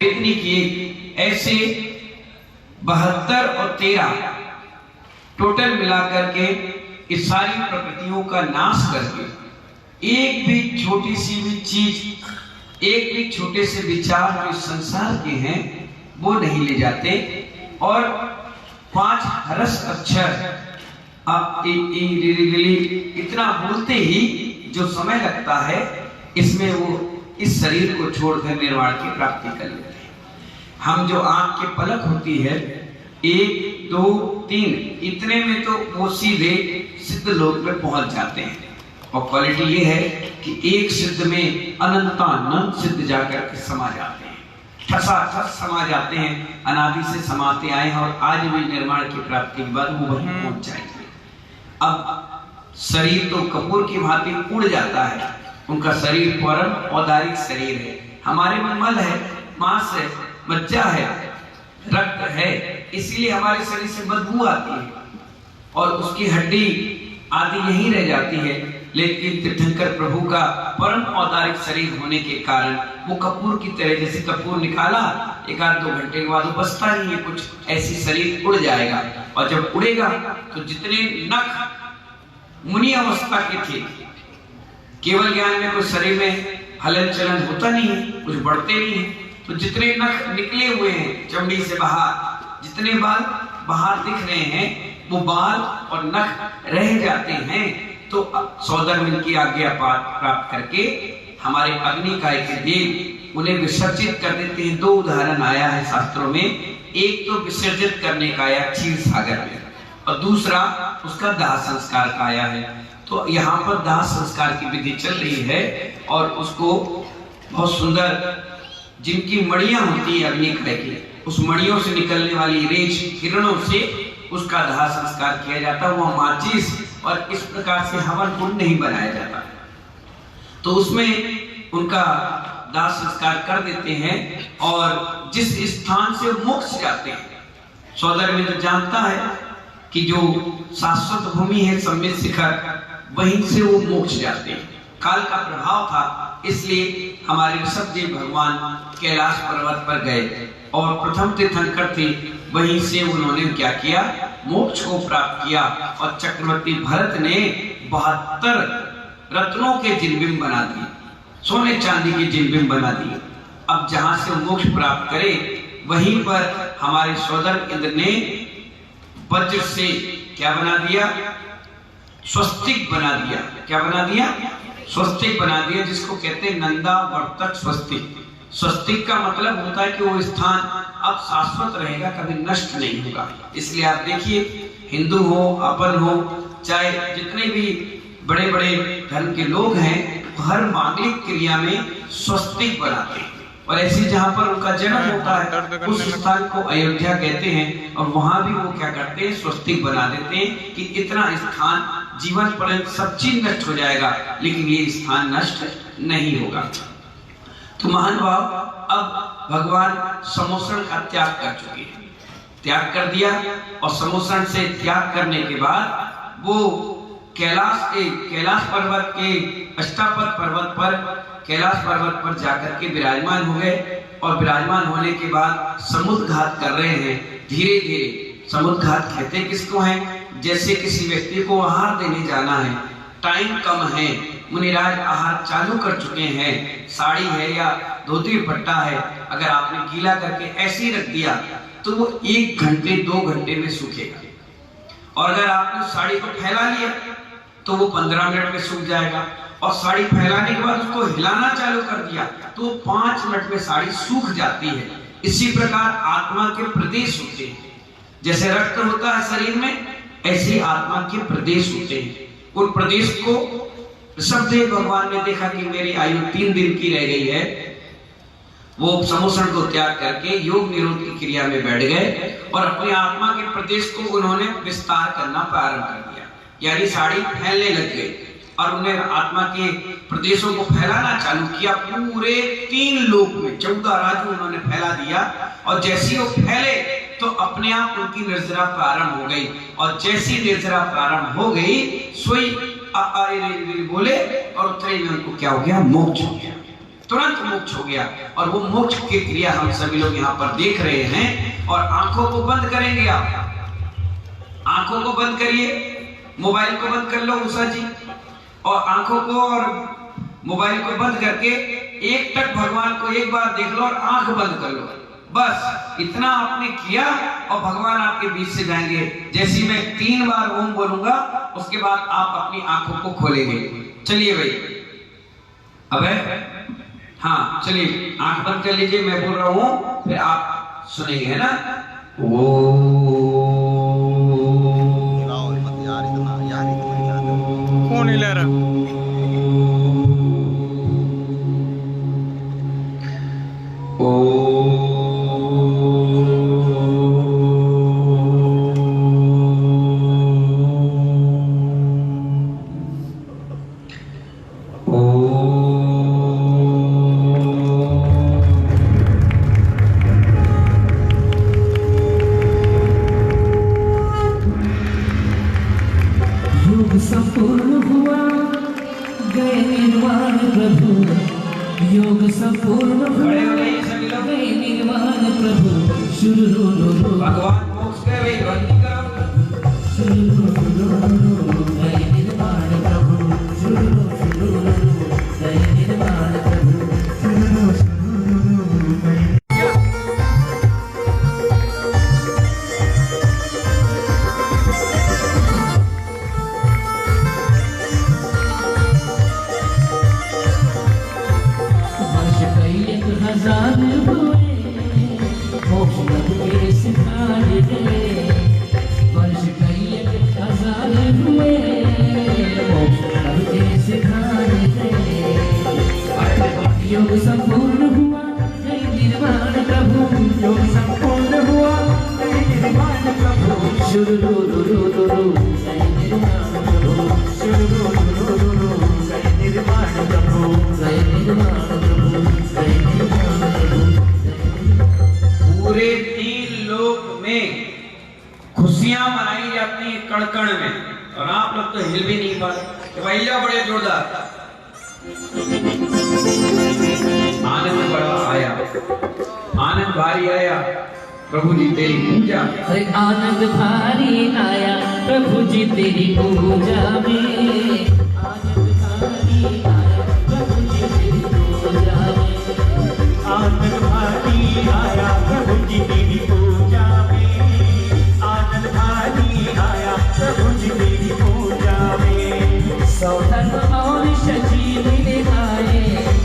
इतनी किए, ऐसे 72 और 13 टोटल मिलाकर के इस सारी प्रकृतियों का नाश करके एक भी छोटी सी भी चीज, एक भी छोटे से विचार जो इस संसार के हैं वो नहीं ले जाते। और 5 हर्ष अक्षर आप इतना बोलते ही जो समय लगता है इसमें वो इस शरीर को छोड़कर निर्वाण की प्राप्ति कर लेते हैं। हम जो आंख की पलक होती है 1 2 3 इतने में तो वो सीधे सिद्ध लोक में पहुंच जाते हैं। और क्वालिटी ये है कि एक सिद्ध में अनंतानंत सिद्ध जाकर के समा जाते हैं, ठसाठस समा जाते हैं, अनादि से समाते आए हैं और आज भी निर्माण की प्राप्ति के बाद वो वहीं पहुंच जाएंगे। अब शरीर तो कपूर की भांति उड़ जाता है, उनका शरीर परम औदारिक शरीर है। हमारे में मल है, मांस है, मज्जा है, रक्त है, इसलिए हमारे शरीर से बदबू आती है और उसकी हड्डी आदि यहीं रह जाती है। लेकिन तीर्थंकर प्रभु का परम औदारिक शरीर होने के कारण वो कपूर की तरह, जैसे कपूर निकाला 1-2 घंटे के बाद वो बचता नहीं है कुछ, ऐसी शरीर उड़ जाएगा। और जब उड़ेगा तो जितने नख मुनि अवस्था के थे, केवल ज्ञान में कोई शरीर में हलन चलन होता नहीं है, कुछ बढ़ते नहीं है, तो जितने नख निकले हुए हैं चमड़ी से बाहर, जितने बाल बाहर दिख रहे हैं वो बाल और नख रह जाते हैं। तो 14 मिनट की आज्ञा प्राप्त करके हमारे अग्निकाय के देव उन्हें विसर्जित कर देते हैं। 2 उदाहरण आया है शास्त्रों में, एक तो विसर्जित करने का आया क्षीर सागर में और दूसरा उसका दाह संस्कार का आया है। तो यहाँ पर दाह संस्कार की विधि चल रही है और उसको बहुत सुंदर, जिनकी मड़ियां होती है अग्निकाय की, उस मड़ियों से निकलने वाली रेच किरणों से उसका दाह संस्कार किया जाता है। वह माचिस और इस प्रकार से हवन कुंड नहीं बनाया जाता, तो उसमें उनका दाह संस्कार कर देते हैं। और जिस स्थान से मोक्ष जाते हैं, सौदर में तो जानता है कि जो शाश्वत भूमि है सम्मित शिखर, वहीं से वो मोक्ष जाते हैं। काल का प्रभाव था, इसलिए हमारे ऋषभदेव भगवान कैलाश पर्वत पर गए और प्रथम तीर्थंकर थे, वहीं से उन्होंने क्या किया, मोक्ष को प्राप्त किया। और चक्रवर्ती भरत ने 72 रत्नों के जिनबिंब बना दिए, सोने चांदी के जिनबिंब बना दिए। अब जहां से मोक्ष प्राप्त करे वहीं पर हमारे सौदर इंद्र ने वज्र से क्या बना दिया, स्वस्तिक बना दिया। क्या बना दिया, स्वस्तिक बना दिया, जिसको कहते हैं नंदा वर्तक स्वस्तिक। स्वस्तिक का मतलब होता है कि वो स्थान अब शाश्वत रहेगा, कभी नष्ट नहीं होगा। इसलिए आप देखिए, हिंदू हो, अपन हो, चाहे जितने भी बड़े बड़े धर्म के लोग हैं, हर मांगलिक क्रिया में स्वस्तिक बनाते हैं। और ऐसे जहां पर उनका जन्म होता है उस स्थान को अयोध्या कहते हैं, और वहां भी वो क्या करते हैं, स्वस्तिक बना देते हैं कि इतना स्थान जीवन पर्यंत सब चीज नष्ट हो जाएगा लेकिन ये स्थान नष्ट नहीं होगा। तो महान भाव, अब भगवान समोषण का त्याग कर चुके हैं, त्याग कर दिया। और समोषण से त्याग करने के बाद वो कैलाश पर्वत के अष्टापद पर्वत पर, कैलाश पर्वत पर जाकर के विराजमान हो गए। और विराजमान होने के बाद समुद्घात कर रहे हैं धीरे धीरे। समुद्घात कहते किसको हैं, जैसे किसी व्यक्ति को आहार देने जाना है, टाइम कम है, मुनिराज आहार चालू कर चुके हैं, साड़ी है या धोती पट्टा है, अगर आपने गीला करके ऐसे ही रख दिया तो वो 1 घंटे 2 घंटे में सूखेगा। और अगर आपने साड़ी को फैला लिया तो वो 15 मिनट में सूख जाएगा। और साड़ी फैलाने के बाद उसको हिलाना चालू कर दिया तो 5 मिनट में साड़ी सूख जाती है। इसी प्रकार आत्मा के प्रदेश होते हैं, जैसे रक्त होता है शरीर में, ऐसे आत्मा के प्रदेश होते हैं। उन प्रदेश को ऋषभदेव भगवान ने देखा कि मेरी आयु 3 दिन की रह गई है, वो समोषण को त्याग करके योग निरोध की क्रिया में बैठ गए और अपने आत्मा के प्रदेश को उन्होंने विस्तार करना प्रारंभ कर दिया, यानी साड़ी फैलने लग गई और उन्हें आत्मा के प्रदेशों को फैलाना चालू किया। पूरे 3 लोक में 14 राज्य उन्होंने फैला दिया। और जैसे वो फैले तो अपने आप उनकी निर्जरा प्रारंभ हो गई। और जैसी निर्जरा प्रारंभ हो गई, सोई बोले और उत्तरे में उनको क्या हो गया, मोक्ष हो गया। तुरंत मोक्ष हो गया। और वो मोक्ष की क्रिया हम सभी लोग यहाँ पर देख रहे हैं। और आंखों को बंद करेंगे, आप आंखों को बंद करिए, मोबाइल को बंद कर लो उषा जी, और आंखों को और मोबाइल को बंद करके एक टक भगवान को एक बार देख लो और आंख बंद कर लो। बस इतना आपने किया और भगवान आपके बीच से जाएंगे। जैसे मैं 3 बार ओम बोलूंगा उसके बाद आप अपनी आंखों को खोलेंगे। चलिए भाई, अब हाँ चलिए आंख बंद कर लीजिए, मैं बोल रहा हूं फिर आप सुनेंगे, है ना। कौन हिला रहा? संपूर्ण हुआ गए निर्वाण प्रभु, योग संपूर्ण हुआ गए निर्वाण प्रभु। शुरू भगवान मोक्ष के वे ध्वनि करो, शुरू गए निर्वाण प्रभु, शुरू गए निर्वाण प्रभु, हजार हुए मोक्ष लग के सिखाए गए। वर्ष कई 1000 हुए मोक्ष लग के सिखाए गए। योग संपूर्ण हुआ गए निर्वाण प्रभु, योग संपूर्ण हुआ गए निर्वाण प्रभु। शुरू गए निर्वाण प्रभु, शुरू गए निर्वाण प्रभु, गए निर्वाण प्रभु, गए निर्वाण प्रभु। पूरे 3 लोक में खुशियां मनाई जाती हैं कण कण में, और आप लोग तो हिल भी नहीं पाते। भैया बड़े जोरदार आनंद बड़ा आया, आनंद भारी आया, प्रभु जी तेरी पूजा। अरे आनंद भारी आया प्रभु जी तेरी पूजा में, आनंद भारी आया प्रभु जी तेरी पूजा में, आनंद भारी आया प्रभु जी तेरी पूजा में, आनंद भारी आया प्रभु जी तेरी पूजा में। सौधन और शची मिले आए,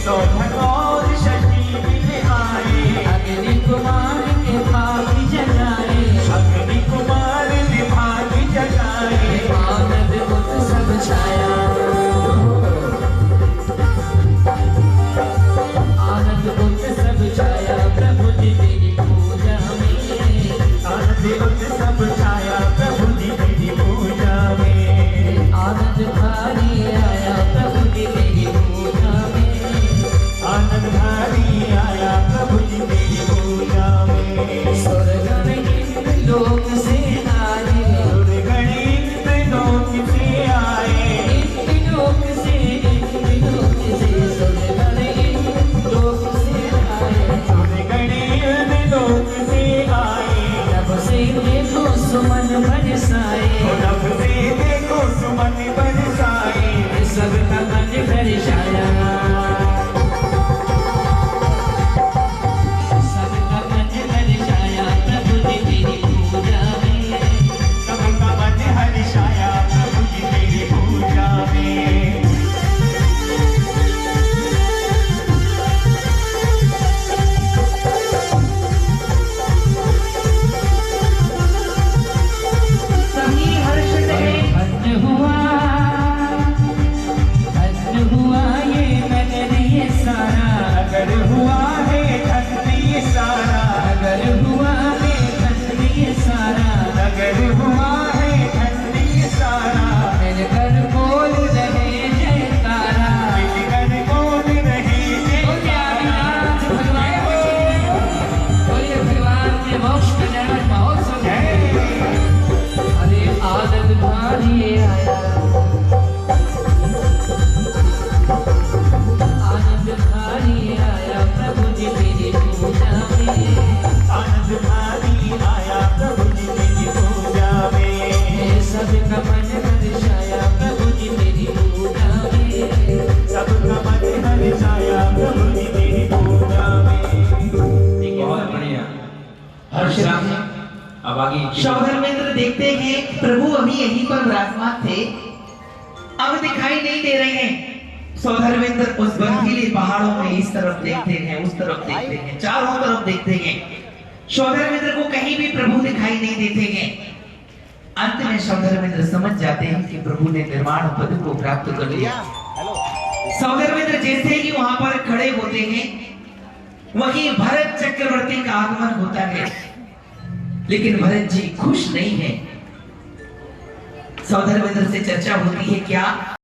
सौधन और शची मिले आए, अग्नि कुमार के भाग जगाए, अग्नि कुमार ने भाग जगाए। आनंद उत्सव छाया, आनंद उत्सव छाया प्रभु जी तेरी पूजा में, आनंद उत्सव छाया प्रभु जी तेरी पूजा में। आनंद भारी आया प्रभु जी तेरी पूजा में, आनंद भारी आया प्रभु जी तेरी पूजा में। स्वर्ग में लोक से आए, गणित लोक से आए, लोक से स्वर्ग में लोक से आए, गणित लोक से आए। तब से देखो सुमन बरसाए, तब से देखो सुमन बरसाए, सबका मन हर्षाया, सबका मन हर्षाया प्रभु जी तेरी पूजा में, सबका मन हर्षाया प्रभु जी तेरी पूजा में। अच्छा अब आगे सौधर्मेंद्र देखते हैं प्रभु अभी यहीं पर विराजमान थे, अब दिखाई नहीं दे रहे हैं। सौधर्मेंद्र उस बर्फीले पहाड़ों में इस तरफ देखते हैं, उस तरफ देखते हैं, चारों तरफ देखते हैं। सौधर्मेंद्र को कहीं भी प्रभु दिखाई नहीं देते हैं। अंत में सौधर्मेंद्र समझ जाते हैं कि प्रभु ने निर्वाण पद को प्राप्त कर लिया। सौधर्मेंद्र जैसे ही वहां पर खड़े होते हैं, वहीं भरत चक्रवर्ती का आगमन होता है, लेकिन भरत जी खुश नहीं है। सौधर्मेंद्र से चर्चा होती है क्या